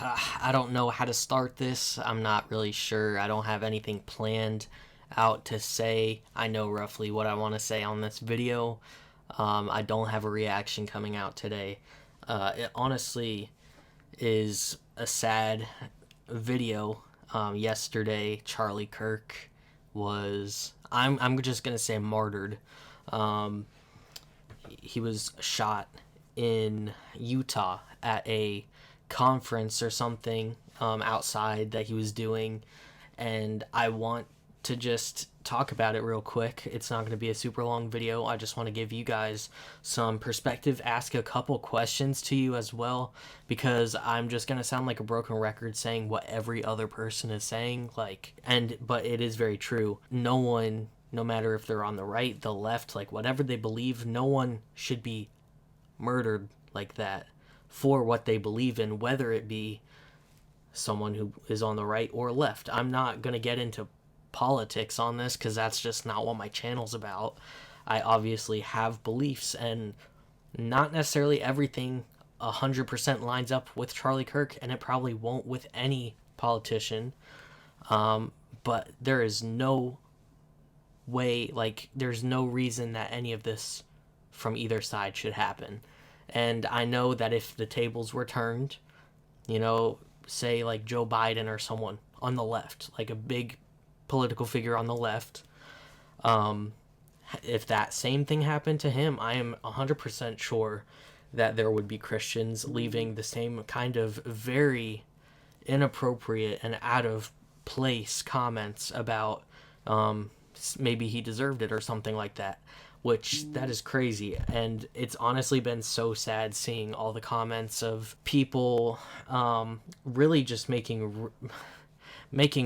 I don't know how to start this. I'm not really sure. I don't have anything planned out to say. I know roughly what I want to say on this video. I don't have a reaction coming out today. It honestly is a sad video. Yesterday, Charlie Kirk was. I'm just gonna say martyred. He was shot in Utah at a conference or something outside that he was doing, and I want to just talk about it real quick. It's not going to be a super long video. I just want to give you guys some perspective, ask a couple questions to you as well, because I'm just going to sound like a broken record saying what every other person is saying, but it is very true. No one, no matter if they're on the right, the left, like whatever they believe, no one should be murdered like that for what they believe in, whether it be someone who is on the right or left. I'm not going to get into politics on this because that's just not what my channel's about. I obviously have beliefs, and not necessarily everything 100% lines up with Charlie Kirk, and it probably won't with any politician. But there is no way, there's no reason that any of this from either side should happen. And I know that if the tables were turned, say like Joe Biden or someone on the left, like a big political figure on the left, if that same thing happened to him, I am 100% sure that there would be Christians leaving the same kind of very inappropriate and out of place comments about maybe he deserved it or something like that, which that is crazy. And it's honestly been so sad seeing all the comments of people really just making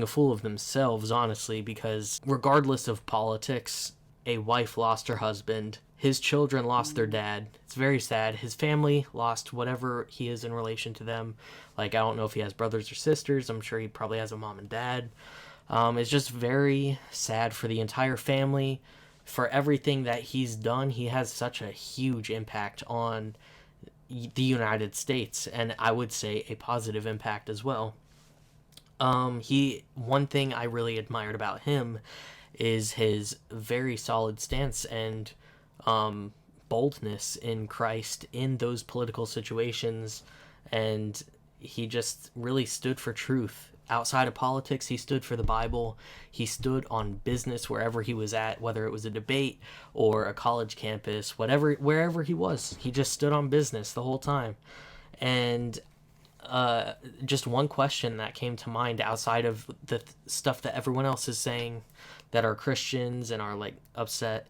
a fool of themselves, honestly, because regardless of politics, a wife lost her husband, his children lost their dad. It's very sad. His family lost whatever he is in relation to them. I don't know if he has brothers or sisters. I'm sure he probably has a mom and dad. It's just very sad for the entire family, for everything that he's done. He has such a huge impact on the United States, and I would say a positive impact as well. One thing I really admired about him is his very solid stance and boldness in Christ in those political situations, and he just really stood for truth. Outside of politics, he stood for the Bible. He stood on business wherever he was at, whether it was a debate or a college campus, wherever he was. He just stood on business the whole time. And just one question that came to mind outside of the stuff that everyone else is saying that are Christians and are upset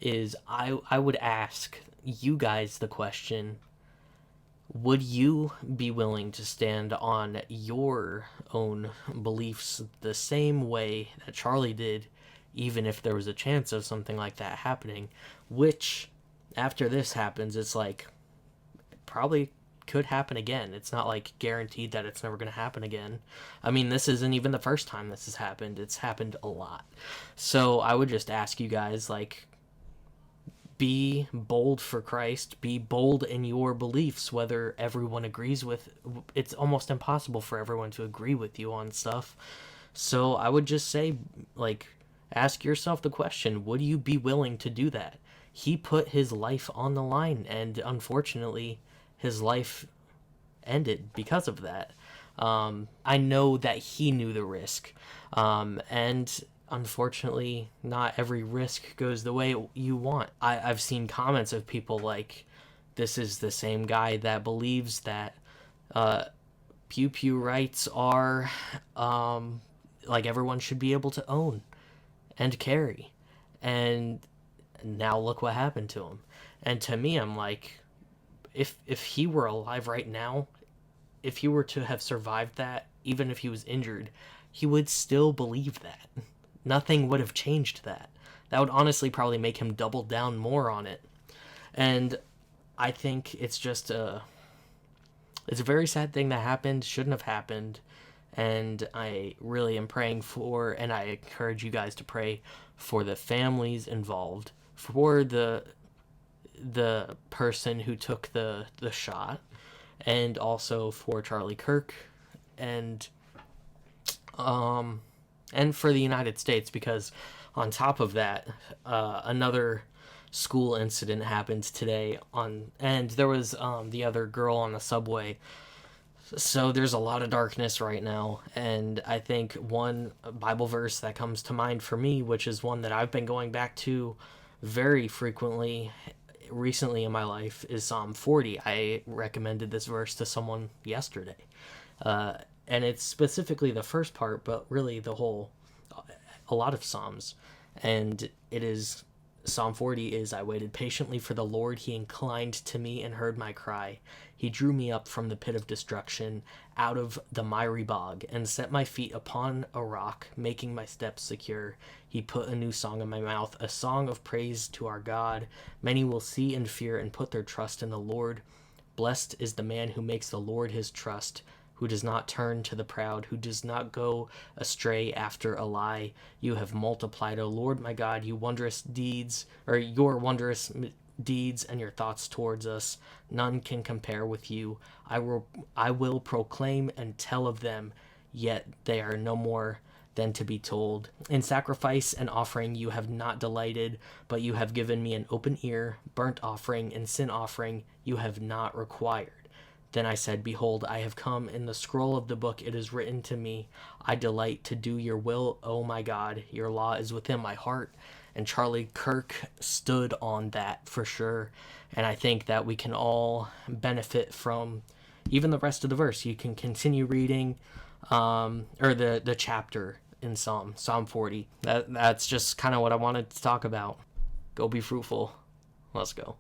is I would ask you guys the question: would you be willing to stand on your own beliefs the same way that Charlie did, even if there was a chance of something like that happening? Which, after this happens, it's probably could happen again. It's not guaranteed that it's never going to happen again. I mean, this isn't even the first time this has happened. It's happened a lot. So I would just ask you guys, be bold for Christ. Be bold in your beliefs, whether everyone agrees with. It's almost impossible for everyone to agree with you on stuff. So I would just say, ask yourself the question: would you be willing to do that? He put his life on the line, and unfortunately, his life ended because of that. I know that he knew the risk, and unfortunately, not every risk goes the way you want. I've seen comments of people this is the same guy that believes that pew pew rights are everyone should be able to own and carry, and now look what happened to him. And to me, I'm if he were alive right now, if he were to have survived that, even if he was injured, he would still believe that. Nothing would have changed that. That would honestly probably make him double down more on it. And I think it's just it's a very sad thing that happened, shouldn't have happened. And I really am praying for, and I encourage you guys to pray for the families involved, for the person who took the shot, and also for Charlie Kirk, and and for the United States, because on top of that, another school incident happened today and there was the other girl on the subway. So there's a lot of darkness right now, and I think one Bible verse that comes to mind for me, which is one that I've been going back to very frequently recently in my life, is Psalm 40. I recommended this verse to someone yesterday. Uh, and it's specifically the first part, but really a lot of Psalms. And it is Psalm 40 is, I waited patiently for the Lord. He inclined to me and heard my cry. He drew me up from the pit of destruction, out of the miry bog, and set my feet upon a rock, making my steps secure. He put a new song in my mouth, a song of praise to our God. Many will see and fear and put their trust in the Lord. Blessed is the man who makes the Lord his trust, who does not turn to the proud, who does not go astray after a lie. You have multiplied, O Lord my God, your wondrous deeds and your thoughts towards us. None can compare with you. I will proclaim and tell of them, yet they are no more than to be told. In sacrifice and offering you have not delighted, but you have given me an open ear. Burnt offering and sin offering you have not required. Then I said, behold, I have come. In the scroll of the book it is written to me, I delight to do your will, O my God. Your law is within my heart. And Charlie Kirk stood on that for sure. And I think that we can all benefit from even the rest of the verse. You can continue reading or the chapter in Psalm 40. That's just kind of what I wanted to talk about. Go be fruitful. Let's go.